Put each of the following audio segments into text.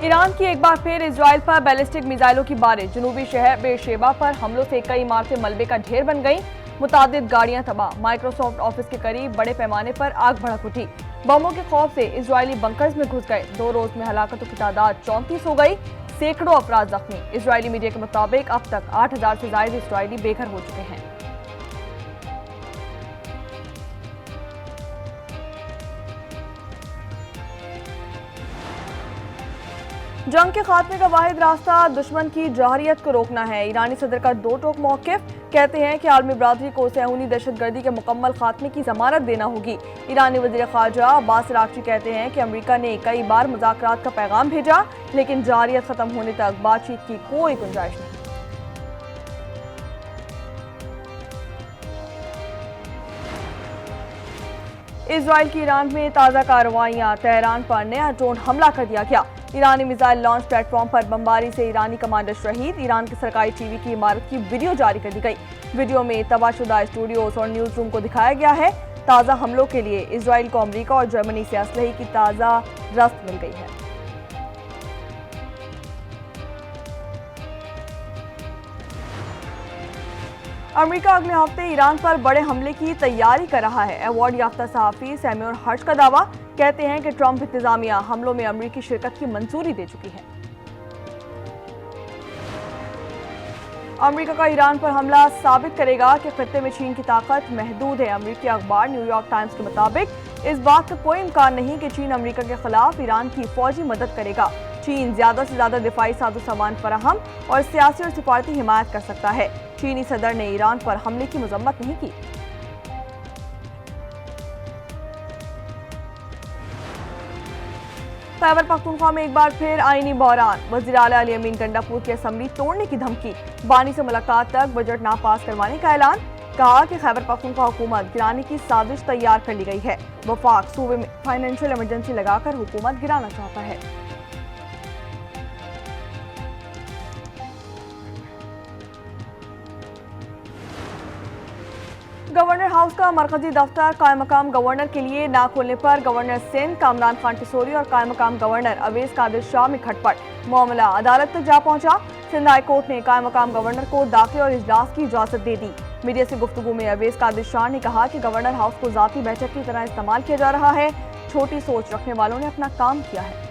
Iran की एक बार फिर इजराइल पर बैलिस्टिक मिसाइलों की बारिश। जनूबी शहर बेरशेबा पर हमलों से कई इमारतें मलबे का ढेर बन गईं। मुतादिद गाड़ियां तबाह। माइक्रोसॉफ्ट ऑफिस के करीब बड़े पैमाने पर आग भड़क उठी। बमों के खौफ से इजरायली बंकर्स में घुस गए। 2 रोज में हलाकतों की तादाद 34 हो गई। सैकड़ों अफराद जख्मी। इजरायली मीडिया के मुताबिक अब तक 8000 से ज्यादा इजरायली बेघर हो चुके हैं। जंग के खात्मे का वाहिद रास्ता दुश्मन की जहरियत को रोकना है। ईरानी सदर का दो टोक मौक़िफ़। कहते हैं कि आलमी बरादरी को सहूनी दहशतगर्दी के मुकम्मल खात्मे की ज़मानत देना होगी। ईरानी वज़ीर ख़ारजा अब्बास अराग़ची कहते हैं कि अमरीका ने कई बार मुज़ाकरात का पैगाम भेजा, लेकिन जहरियत ख़त्म होने तक बातचीत की कोई गुंजाइश नहीं। इजराइल की ईरान में ताज़ा कार्रवाइयाँ। तेहरान पर नया ड्रोन हमला कर दिया गया। ईरानी मिसाइल लॉन्च प्लेटफॉर्म पर बमबारी से ईरानी कमांडर शहीद। ईरान के सरकारी टीवी की इमारत की वीडियो जारी कर दी गई। वीडियो में तबाहशुदा स्टूडियोज और न्यूज रूम को दिखाया गया है। ताज़ा हमलों के लिए इजराइल को अमरीका और जर्मनी से असलहे की ताज़ा रफ्त मिल गई है। अमेरिका अगले हफ्ते ईरान पर बड़े हमले की तैयारी कर रहा है। अवार्ड याफ्ता सहाफ़ी सैम्यूल हर्ष का दावा। कहते हैं कि ट्रंप इंतजामिया हमलों में अमेरिकी शिरकत की मंजूरी दे चुकी है। अमेरिका का ईरान पर हमला साबित करेगा कि खित्ते में चीन की ताकत महदूद है। अमेरिकी अखबार न्यूयॉर्क टाइम्स के मुताबिक इस बात का कोई इम्कान नहीं कि चीन अमेरिका के खिलाफ ईरान की फौजी मदद करेगा। चीन ज्यादा से ज्यादा दिफाई साजो सामान फराहम और सियासी और सिफारती हिमायत कर सकता है। चीनी सदर ने ईरान पर हमले की मजम्मत नहीं की। खैबर पख्तूनख्वा में एक बार फिर आईनी बहरान। वज़ीर आला अली अमीन गंडापुर की असेंबली तोड़ने की धमकी। बानी से मुलाकात तक बजट ना पास करवाने का ऐलान। कहा कि खैबर पख्तूनख्वा हुकूमत गिराने की साजिश तैयार कर ली गई है। वफाक सूबे में फाइनेंशियल इमरजेंसी लगाकर हुकूमत गिराना चाहता है। गवर्नर हाउस का मरकजी दफ्तर कायम मकाम गवर्नर के लिए ना खोलने पर गवर्नर सिंध कामरान खान टिसोरी और कायम मकाम गवर्नर अवैस कादिर शाह में खटपट। मामला अदालत तक जा पहुंचा। सिंध हाई कोर्ट ने कायम मकाम गवर्नर को दाखिले और इजलास की इजाजत दे दी। मीडिया से गुफ्तगू में अवैस कादिर शाह ने कहा कि गवर्नर हाउस को जाती बैठक की तरह इस्तेमाल किया जा रहा है। छोटी सोच रखने वालों ने अपना काम किया है।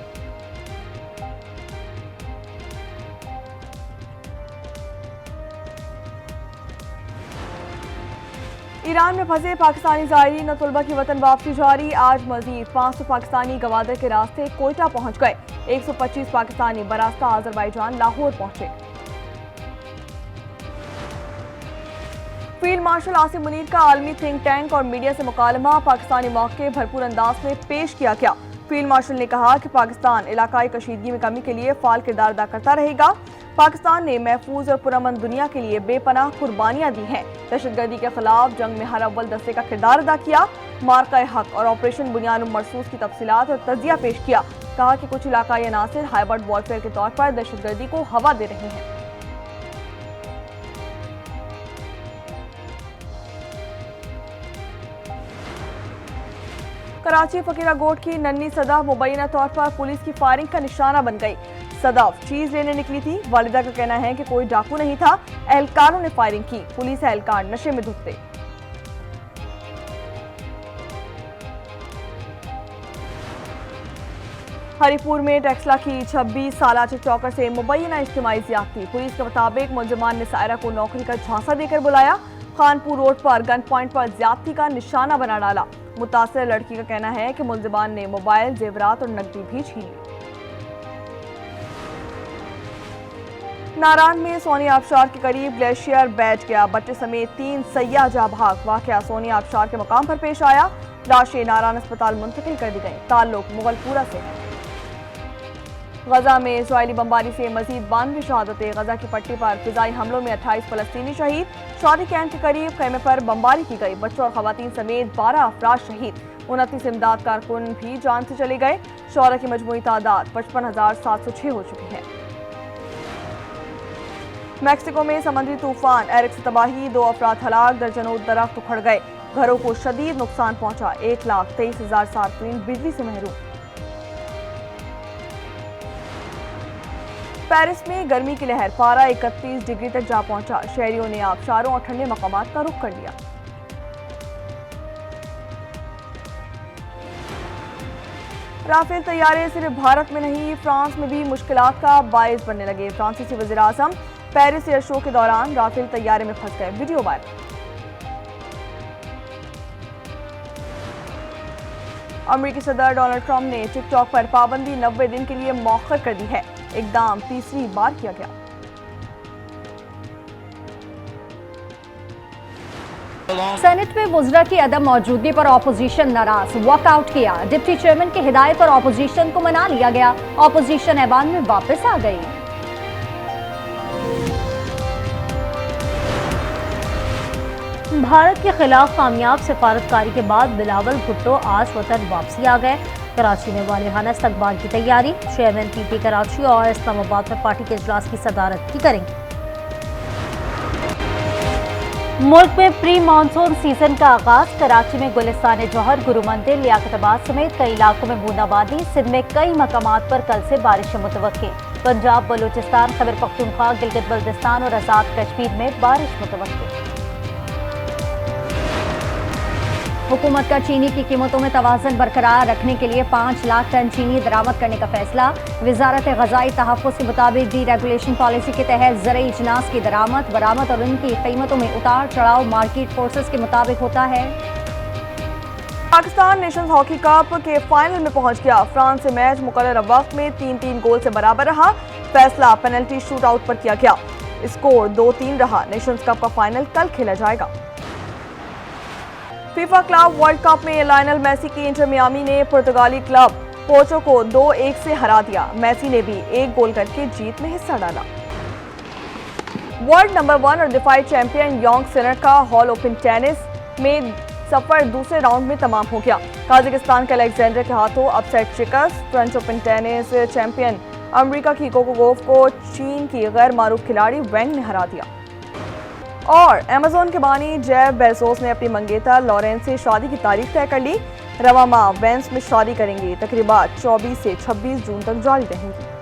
ईरान में फंसे पाकिस्तानी ज़ायरीन और तलबा की वतन वापसी जारी। आज मजीद 500 पाकिस्तानी गवादर के रास्ते कोयटा पहुंच गए। 125 पाकिस्तानी बरास्ता आजरबाईजान लाहौर पहुंचे। फील्ड मार्शल आसिम मुनीर का आलमी थिंक टैंक और मीडिया से मुकालमा पाकिस्तानी मौके भरपूर अंदाज में पेश किया गया। फील्ड मार्शल ने कहा कि पाकिस्तान इलाकाई कशीदगी में कमी के लिए फाल किरदार अदा करता रहेगा। पाकिस्तान ने महफूज और पुरअमन दुनिया के लिए बेपनाह कुर्बानियां दी हैं। दहशतगर्दी के खिलाफ जंग में हर अव्वल दस्ते का किरदार अदा किया। मार्का हक और ऑपरेशन बुनियाद मरसूस की तफसीलात और तजिया पेश किया। कहा कि कुछ इलाकाई अनासिर हाइब्रिड वॉरफेयर के तौर पर दहशतगर्दी को हवा दे रहे हैं। कराची फकीरा गोट की नन्ही सदा मुबैना तौर पर पुलिस की फायरिंग का निशाना बन गई। सदाफ चीज लेने निकली थी। वालिदा का कहना है कि कोई डाकू नहीं था। एहलकारों ने फायरिंग की। पुलिस एहलकार नशे में धुत थे। हरिपुर में टेक्सला की 26 साला चौकर से मुबैना इज्तिमाई ज्यादती। पुलिस के मुताबिक मुलजमान ने सायरा को नौकरी का झांसा देकर बुलाया। खानपुर रोड पर गन पॉइंट पर ज्यादती का निशाना बना डाला। मुतासर लड़की का कहना है कि मुलजमान ने मोबाइल, जेवरात और नकदी भी छीन ली। नारायण में सोनी आबशार के करीब ग्लेशियर बैठ गया। बच्चे समेत 3 सैयाह जा भाग। वाकया सोनी आबशार के मकाम पर पेश आया। लाशें नारायण अस्पताल मुंतकिल कर दी गई। ताल्लुक मुगलपुरा से है। गजा में इजरायली बमबारी से मजीद 92 शहादतें। गजा की पट्टी पर फिजाई हमलों में 28 फलस्तीनी शहीद। शादी कैंप के करीब खेमे पर बमबारी की गई। बच्चों और खवातीन समेत 12 अफराद शहीद। 29 इमदाद कारकुन भी जान से चले गए। शौहरा की मजमूई तादाद 55,706 हो चुकी है। मैक्सिको में समुद्री तूफान एरिक से तबाही। 2 अफराद हलाक। दर्जनों दरख्त उखड़ गए। घरों को शदीद नुकसान पहुंचा। 1,23,000 सार्फिन बिजली से महरूम। पेरिस में गर्मी की लहर, पारा 31 डिग्री तक जा पहुंचा। शहरियों ने आबशारों और ठंडे मकामात का रुख कर लिया। राफेल तैयारे सिर्फ भारत में नहीं, फ्रांस में भी मुश्किलात का बायस बनने लगे। फ्रांसीसी वज़ीर आज़म पेरिस एयर शो के दौरान राफेल तैयारे में फंस गए। Video viral. अमेरिकी सदर डोनाल्ड ट्रंप ने टिकटॉक पर पाबंदी 90 दिन के लिए मौखर कर दी है। इकदाम तीसरी बार किया गया। सेनेट में वुज़रा की अदम मौजूदगी पर ऑपोजिशन नाराज, वॉकआउट किया। डिप्टी चेयरमैन की हिदायत पर ऑपोजिशन को मना लिया गया। ऑपोजिशन ऐवान में वापस आ गई। भारत के खिलाफ कामयाब सिफारतकारी के बाद बिलावल भुट्टो आज वतन वापसी आ गए। कराची में वालिहाना इस्तकबाल की तैयारी। चेयरमैन पीपी कराची और इस्लामाबाद में पार्टी के इजलास की सदारत की करेंगे। मुल्क में प्री मानसून सीजन का आगाज। कराची में गुलिस्तान जौहर, गुरु मंदिर, लियाकताबाद समेत कई इलाकों में बूंदाबांदी। सिंध में कई मकामात पर कल से बारिश मुतवक्के। पंजाब, बलूचिस्तान, खैबर पख्तूनख्वा, गिलगित बल्तिस्तान और आजाद कश्मीर में बारिश मुतवक्के। हुकूमत का चीनी की कीमतों में तवाज़ुन बरकरार रखने के लिए 5 लाख टन चीनी दरामद करने का फैसला। वजारत ग़ज़ाई तहफ़्फ़ुज़ के मुताबिक डी रेगुलेशन पॉलिसी के तहत ज़रई अजनास की दरामद, बरामद और उनकी कीमतों में उतार चढ़ाव मार्केट फोर्सेस के मुताबिक होता है। पाकिस्तान नेशंस हॉकी कप के फाइनल में पहुंच गया। फ्रांस से मैच मुकर्रर वक्त में 3-3 गोल से बराबर रहा। फैसला पेनल्टी शूट आउट पर किया गया। स्कोर 2-3 रहा। नेशंस कप का फाइनल कल खेला जाएगा। फीफा क्लब वर्ल्ड कप में लायनल मेसी की इंटर मियामी ने पुर्तगाली क्लब पोर्टो को 2-1 से हरा दिया। मेसी ने भी 1 गोल करके जीत में हिस्सा डाला। वर्ल्ड नंबर 1 और दिफाई चैंपियन योंग सिनर का हॉल ओपन टेनिस में सफर दूसरे राउंड में तमाम हो गया। काजाकिस्तान के अलेक्जेंडर के हाथों अपसेट शिकस्त। French open tennis champion America की कोको गॉफ को चीन की गैर मारूफ खिलाड़ी वेंग ने हरा दिया। और अमेज़न के बानी जेफ बेजोस ने अपनी मंगेतर लॉरेन से शादी की तारीख तय कर ली। रवा माह वेंस में शादी करेंगे। तकरीबात 24 से 26 जून तक जारी रहेंगी।